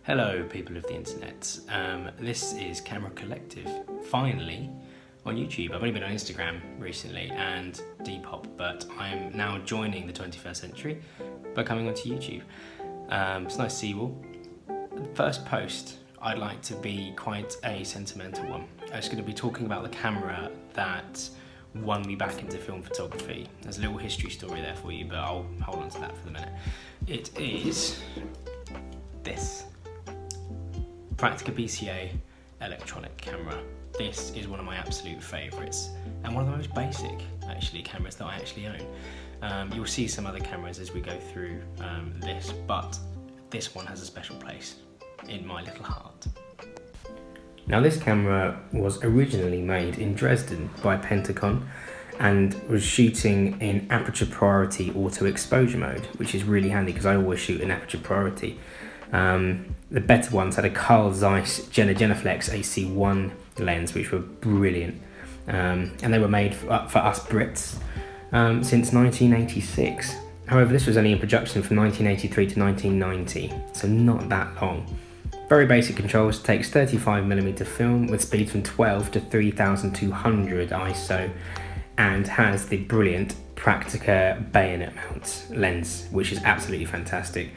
Hello people of the internet, this is Camera Collective, finally on YouTube. I've only been on Instagram recently and Depop, but I'm now joining the 21st century by coming onto YouTube. It's nice to see you all. The first post, I'd like to be quite a sentimental one. I'm just going to be talking about the camera that won me back into film photography. There's a little history story there for you, but I'll hold on to that for the minute. It is this. Praktica BCA Electronic camera. This is one of my absolute favourites and one of the most basic actually cameras that I actually own. You'll see some other cameras as we go through this, but this one has a special place in my little heart. Now this camera was originally made in Dresden by Pentagon and was shooting in aperture priority auto exposure mode, which is really handy because I always shoot in aperture priority. The better ones had a Carl Zeiss Genaflex AC1 lens, which were brilliant, and they were made for us Brits since 1986. However, this was only in production from 1983 to 1990, so not that long. Very basic controls, takes 35mm film with speeds from 12 to 3200 ISO, and has the brilliant Praktica bayonet mount lens, which is absolutely fantastic.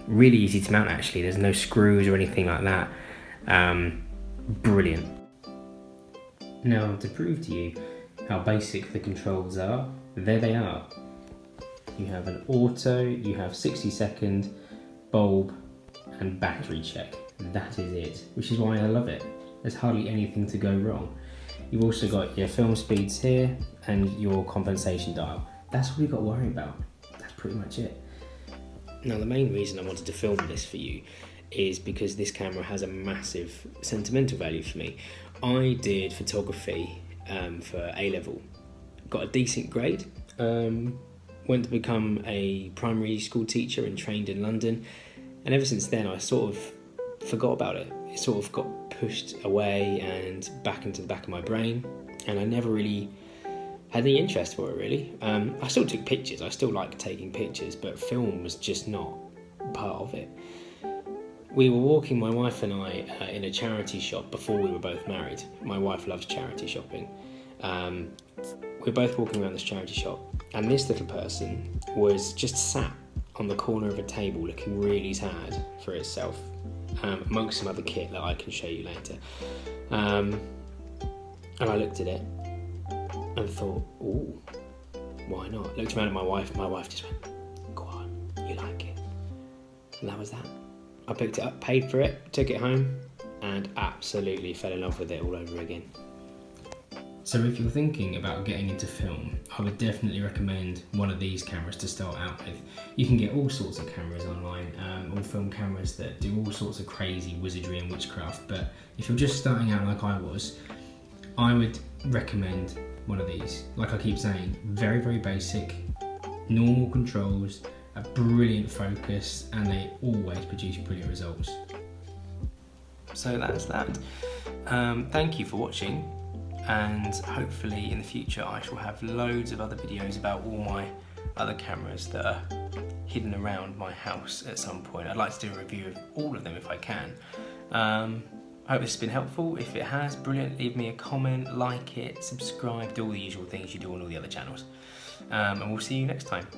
Really easy to mount actually, there's no screws or anything like that. Brilliant. Now to prove to you how basic the controls are, there they are. You have an auto, you have 60-second, bulb and battery check. That is it, which is why I love it. There's hardly anything to go wrong. You've also got your film speeds here and your compensation dial. That's all you've got to worry about. That's pretty much it. Now the main reason I wanted to film this for you is because this camera has a massive sentimental value for me. I did photography for A-level, got a decent grade, went to become a primary school teacher and trained in London, and ever since then I sort of forgot about it. It sort of got pushed away and back into the back of my brain, and I never really had any interest for it really. I still took pictures, I still like taking pictures, but film was just not part of it. We were walking, my wife and I, in a charity shop before we were both married. My wife loves charity shopping. We were both walking around this charity shop, and this little person was just sat on the corner of a table looking really sad for itself, amongst some other kit that I can show you later. And I looked at it and thought, ooh, why not? Looked around at my wife just went, go on, you like it? And that was that. I picked it up, paid for it, took it home, and absolutely fell in love with it all over again. So if you're thinking about getting into film, I would definitely recommend one of these cameras to start out with. You can get all sorts of cameras online, all film cameras that do all sorts of crazy wizardry and witchcraft, but if you're just starting out like I was, I would recommend one of these. Like I keep saying, very, very basic, normal controls, a brilliant focus, and they always produce brilliant results. So that's that. Thank you for watching. And hopefully in the future I shall have loads of other videos about all my other cameras that are hidden around my house at some point. I'd like to do a review of all of them if I can. I hope this has been helpful. If it has, brilliant, leave me a comment, like it, subscribe, do all the usual things you do on all the other channels. And we'll see you next time.